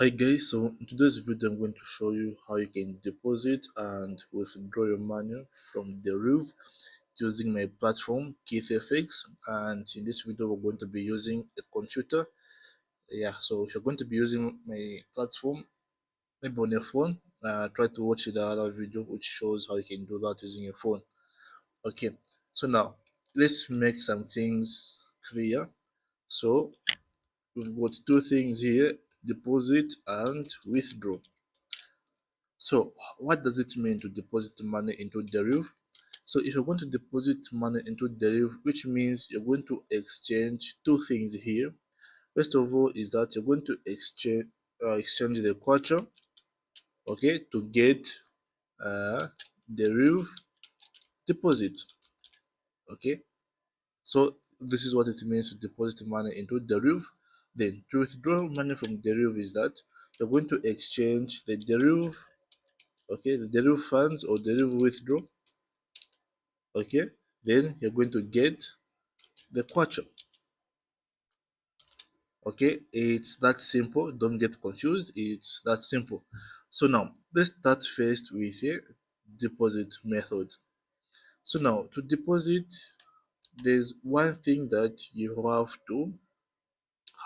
Hi guys, so in today's video I'm going to show you how you can deposit and withdraw your money from Deriv using my platform KeithFX, and in this video we're going to be using a computer. Yeah, so if you're going to be using my platform maybe on your phone, try to watch the other video which shows how you can do that using your phone. Okay, so now let's make some things clear. So we've got two things here: deposit and withdraw. So what does it mean to deposit money into Deriv? So if you're going to deposit money into Deriv, which means you're going to exchange two things here. First of all is that you're going to exchange the kwacha, okay, to get Deriv deposit, okay. So this is what it means to deposit money into Deriv. Then to withdraw money from Deriv is that you're going to exchange the Deriv, okay, the Deriv funds or Deriv withdraw, okay, then you're going to get the kwacha. Okay, it's that simple, don't get confused, it's that simple. So now let's start first with a deposit method. So now to deposit, there's one thing that you have to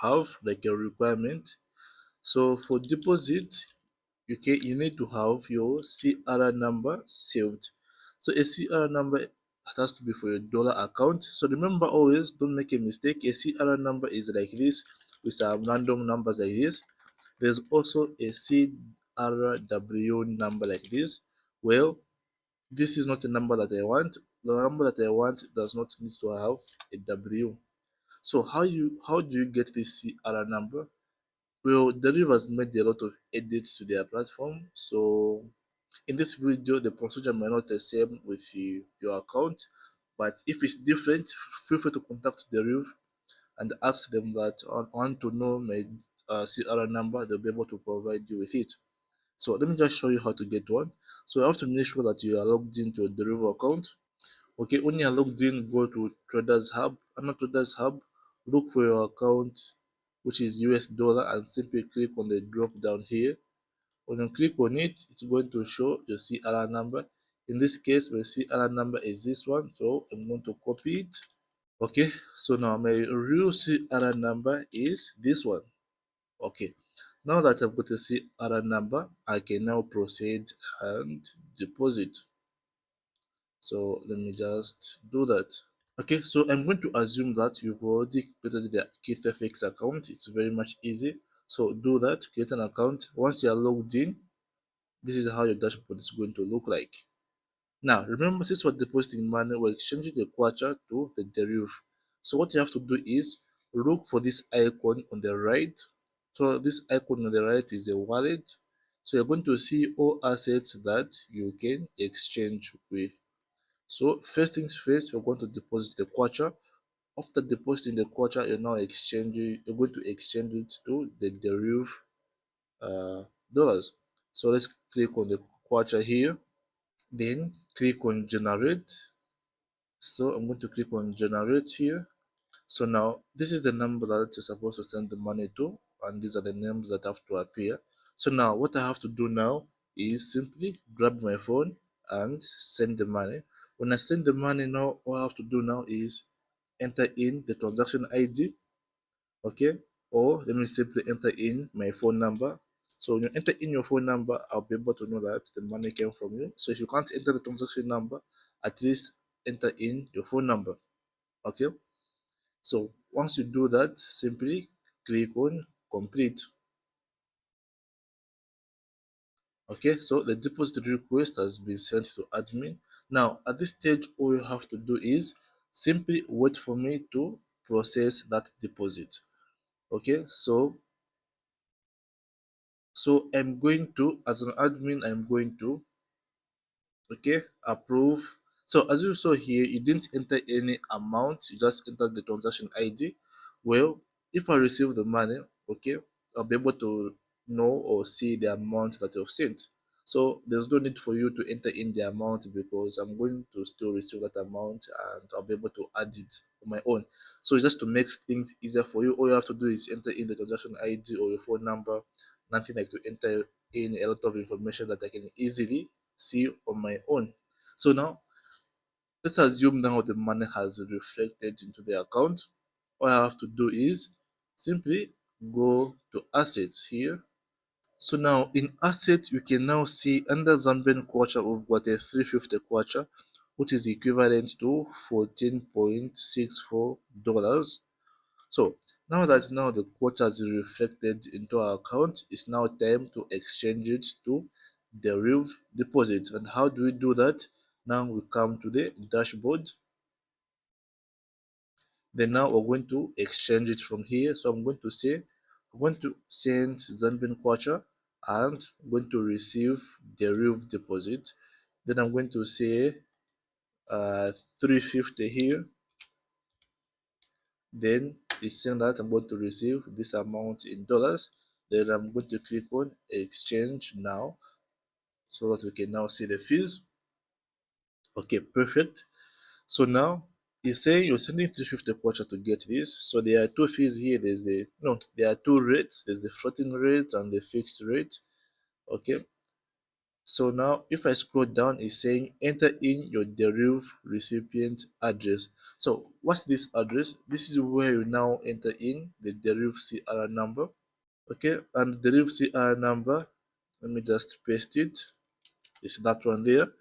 have, like a requirement. So for deposit, okay, you need to have your CR number saved. So a CR number has to be for your dollar account. So remember, always don't make a mistake. A CR number is like this with some random numbers like this. There's also a CRW number like this. Well, this is not the number that I want. The number that I want does not need to have a W. So how do you get this CR number? Well, Deriv has made a lot of edits to their platform. So in this video, the procedure might not be the same with your account, but if it's different, feel free to contact Deriv and ask them that I want to know my CR number. They'll be able to provide you with it. So let me just show you how to get one. So you have to make sure that you are logged into your Deriv account. Okay, when you are logged in, go to Traders Hub. Under Traders Hub, look for your account, which is US dollar, and simply click on the drop down here. When you click on it, it's going to show your CR number. In this case, my CR number is this one, so I'm going to copy it. Okay, so now my real CR number is this one. Okay, now that I've got the CR number, I can now proceed and deposit. So let me just do that. Okay, so I'm going to assume that you've already created the KeithFX account. It's very much easy. So do that, create an account. Once you are logged in, this is how your dashboard is going to look like. Now, remember, since we're depositing money, we're exchanging the kwacha to the Deriv. So what you have to do is look for this icon on the right. So this icon on the right is the wallet. So you're going to see all assets that you can exchange with. So first things first, we're going to deposit the kwacha. After depositing the kwacha, you're going to exchange it to the Deriv dollars. So let's click on the kwacha here. Then click on generate. So I'm going to click on generate here. So now this is the number that you're supposed to send the money to, and these are the names that have to appear. So now what I have to do now is simply grab my phone and send the money. When I send the money now, all I have to do now is enter in the transaction ID, okay? Or let me simply enter in my phone number. So when you enter in your phone number, I'll be able to know that the money came from you. So if you can't enter the transaction number, at least enter in your phone number, okay? So once you do that, simply click on complete. Okay, so the deposit request has been sent to admin. Now at this stage, all you have to do is simply wait for me to process that deposit. Okay, so I'm going to, as an admin, I'm going to, okay, approve. So as you saw here, you didn't enter any amount, you just entered the transaction ID. Well, if I receive the money, okay, I'll be able to know or see the amount that you've sent. So there's no need for you to enter in the amount because I'm going to still receive that amount and I'll be able to add it on my own. So just to make things easier for you, all you have to do is enter in the transaction ID or your phone number nothing like to enter in a lot of information that I can easily see on my own. So now let's assume now the money has reflected into the account. All I have to do is simply go to assets here. So now in assets, you can now see under Zambian kwacha, we've got a 350 kwacha, which is equivalent to $14.64. So now that now the quota is reflected into our account, it's now time to exchange it to Deriv deposit. And how do we do that? Now we come to the dashboard. Then now we're going to exchange it from here. So I'm going to say, I'm going to send Zambian kwacha and I'm going to receive Deriv deposit. Then I'm going to say 350 here. Then it's saying that I'm going to receive this amount in dollars. Then I'm going to click on exchange now so that we can now see the fees. Okay, perfect. So now it's saying you're sending 350 kwacha to get this. So there are two fees here. There's the no, there are two rates. There's the floating rate and the fixed rate. Okay. So now if I scroll down, it's saying enter in your Deriv recipient address. So what's this address? This is where you now enter in the Deriv CR number. Okay, and the Deriv CR number, let me just paste it. It's that one there.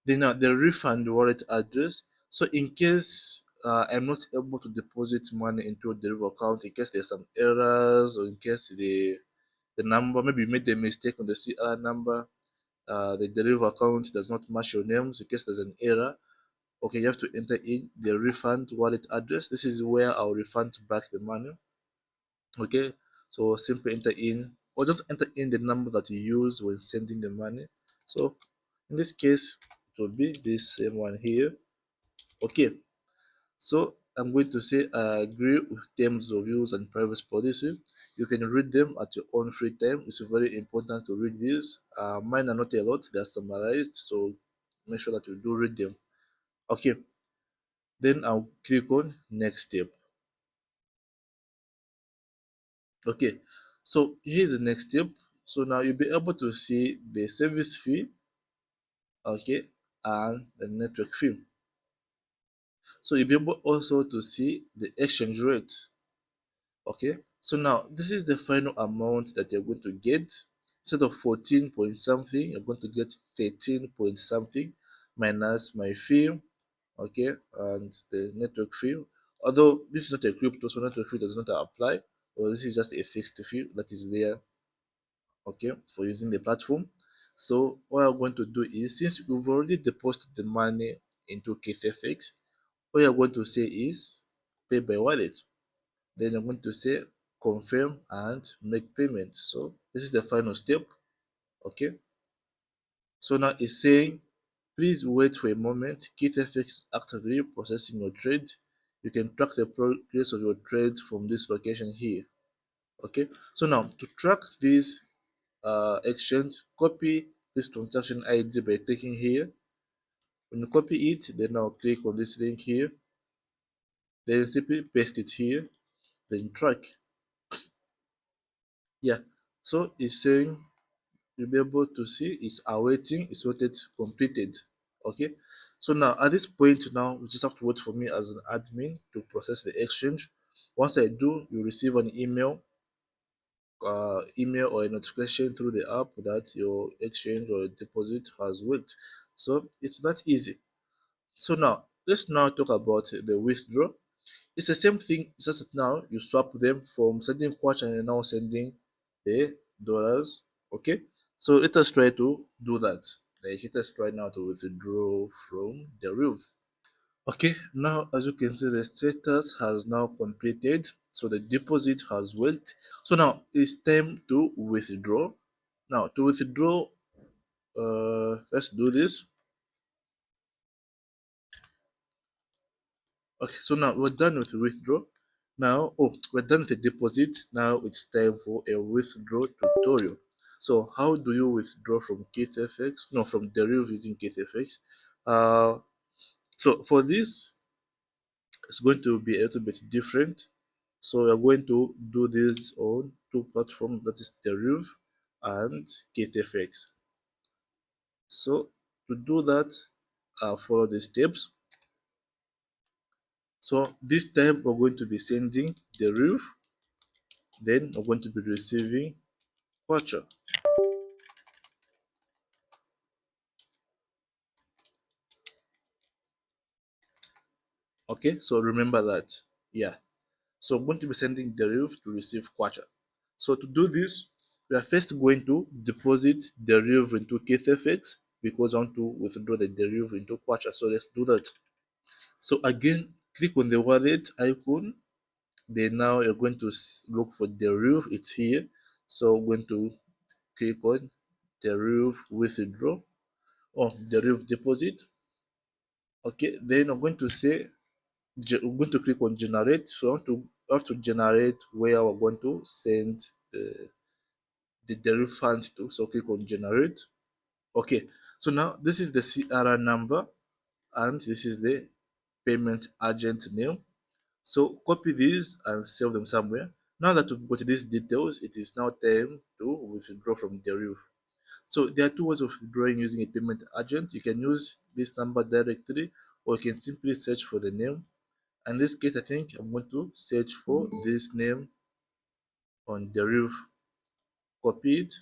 Then now the refund wallet address. So in case I'm not able to deposit money into the Deriv account, in case there's some errors, or in case the number, maybe you made a mistake on the CR number, the Deriv account does not match your names, in case there's an error, okay, you have to enter in the refund wallet address. This is where I'll refund back the money. Okay, so simply enter in, or just enter in the number that you use when sending the money. So in this case, it will be this same one here. Okay, so I'm going to say I agree with terms of use and privacy policy. You can read them at your own free time. It's very important to read these. Mine are not a lot, they are summarized, so make sure that you do read them. Okay, then I'll click on next step. Okay, so here's the next step. So now you'll be able to see the service fee, okay, and the network fee. So you'll be able also to see the exchange rate. Okay, so now this is the final amount that you're going to get. Instead of 14 point something, you're going to get 13 point something minus my fee, okay, and the network fee. Although this is not a crypto, so network fee does not apply, or this is just a fixed fee that is there, okay, for using the platform. So what I'm going to do is, since you've already deposited the money into KeithFX, what you're going to say is pay by wallet. Then I'm going to say confirm and make payment. So this is the final step. Okay. So now it's saying, please wait for a moment. KeithFX is actively processing your trade. You can track the progress of your trade from this location here. Okay. So now to track this exchange, copy this transaction ID by clicking here. When you copy it, then now click on this link here. Then simply paste it here. Then track. Yeah. So it's saying you'll be able to see it's awaiting, it's waited completed. Okay, so now at this point now you just have to wait for me as an admin to process the exchange. Once I do, you receive an email or a notification through the app that your exchange or deposit has worked. So it's that easy. So now let's now talk about the withdraw. It's the same thing, it's just that now you swap them from sending kwacha and now sending the dollars. Okay, so let us try to do that. Like, let us try now to withdraw from the roof. Okay, now as you can see, the status has now completed, so the deposit has worked. So now it's time to withdraw. Now to withdraw, let's do this. Okay, so now we're done with withdraw. Now, oh, we're done with the deposit. Now it's time for a withdraw tutorial. So how do you withdraw from KeithFX? No, from Deriv using KeithFX. So for this, it's going to be a little bit different. So we're going to do this on two platforms, that is Deriv and KeithFX. So to do that, follow the steps. So this time we're going to be sending Deriv, then we're going to be receiving Quacha. Okay, so remember that. Yeah. So I'm going to be sending Deriv to receive Quacha. So to do this, we are first going to deposit Deriv into KeithFX because I want to withdraw the Deriv into Quacha. So let's do that. So again, click on the wallet icon. Then now you're going to look for Deriv. It's here. So I'm going to click on Deriv withdraw or Deriv deposit. Okay, then I'm going to say we're going to click on generate. So I have to generate where we're going to send the Deriv funds to. So click on generate. Okay, so now this is the CRR number and this is the payment agent name. So copy these and save them somewhere. Now that we've got these details, it is now time to withdraw from Deriv. So there are two ways of withdrawing using a payment agent. You can use this number directly, or you can simply search for the name. In this case, I think I'm going to search for this name on Deriv. Copy it.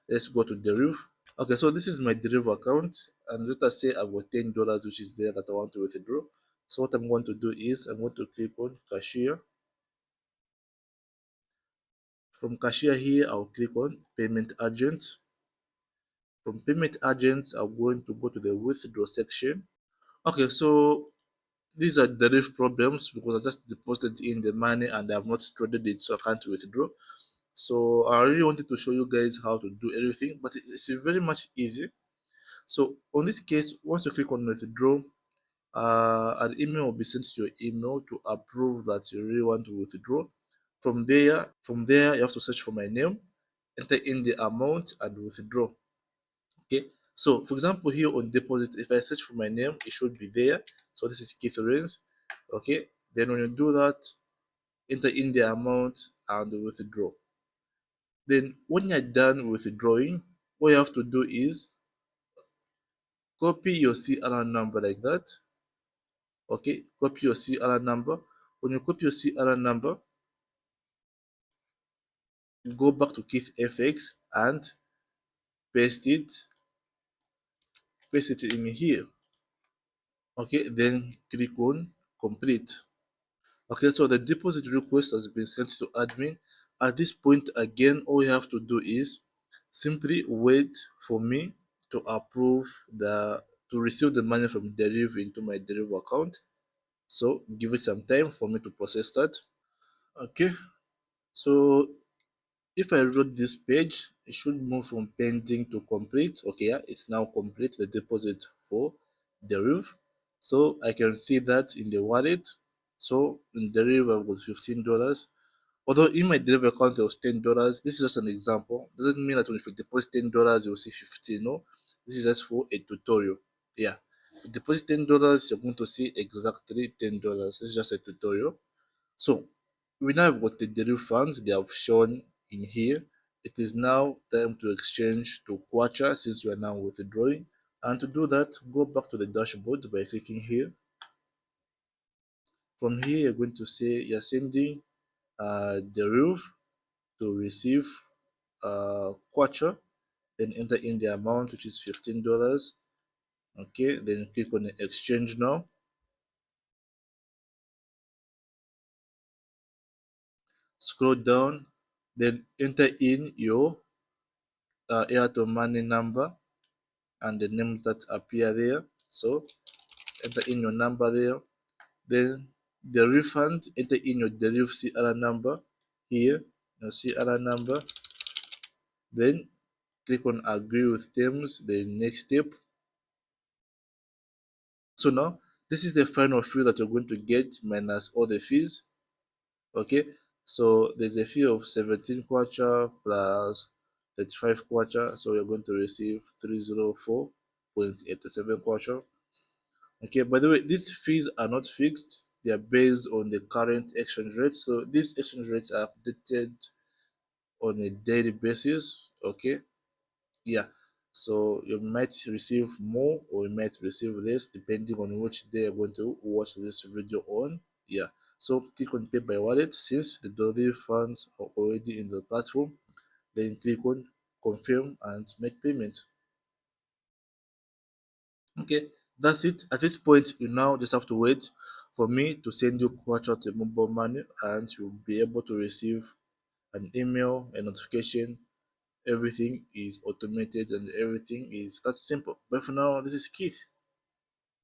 Let's go to Deriv. Okay, so this is my Deriv account, and let us say I've got $10 which is there that I want to withdraw. So what I'm going to do is I'm going to click on cashier. From cashier here, I'll click on payment agent. From payment agents, I'm going to go to the withdraw section. Okay, so these are Deriv problems because I just deposited in the money and I have not traded it, so I can't withdraw. So I really wanted to show you guys how to do everything, but it's very much easy. So on this case, once you click on withdraw, an email will be sent to your email to approve that you really want to withdraw. From there, you have to search for my name, enter in the amount, and withdraw. Okay. So for example, here on deposit, if I search for my name, it should be there. So this is KeithFX. Okay. Then when you do that, enter in the amount and withdraw. Then when you're done withdrawing, what you have to do is copy your CRR number like that. Okay, copy your CRR number. When you copy your CRR number, go back to KeithFX and paste it, in here. Okay, then click on complete. Okay, so the deposit request has been sent to admin. At this point, again, all you have to do is simply wait for me to approve to receive the money from Deriv into my Deriv account. So give it some time for me to process that. Okay, so if I reload this page, it should move from pending to complete. Okay, yeah, it's now complete, the deposit for Deriv. So I can see that in the wallet. So in Deriv, I've got $15. Although in my Deriv account there was $10. This is just an example. Doesn't mean that when you deposit $10, you'll see 15. No, this is just for a tutorial. Yeah. If you deposit $10, you're going to see exactly $10. This is just a tutorial. So we now have got the Deriv funds they have shown in here. It is now time to exchange to Quacha since we are now withdrawing. And to do that, go back to the dashboard by clicking here. From here, you're going to say you're sending Deriv to receive Quacha, then enter in the amount which is $15. Okay, then click on the exchange now. Scroll down, then enter in your Airtel Money number and the name that appear there. So enter in your number there. Then the refund, enter in your Deriv CRR number here, your CRR number. Then click on agree with terms, the next step. So now this is the final fee that you're going to get minus all the fees. Okay, so there's a fee of 17 kwacha plus 35 kwacha, so you're going to receive 304.87 kwacha. Okay, by the way, these fees are not fixed, they are based on the current exchange rate. So these exchange rates are updated on a daily basis. Okay, yeah. So you might receive more or you might receive less depending on which day you're going to watch this video on. Yeah. So click on pay by wallet since the Deriv funds are already in the platform. Then click on confirm and make payment. Okay, that's it. At this point, you now just have to wait for me to send you out the mobile money, and you'll be able to receive an email, a notification. Everything is automated and everything is that simple. But for now, this is Keith.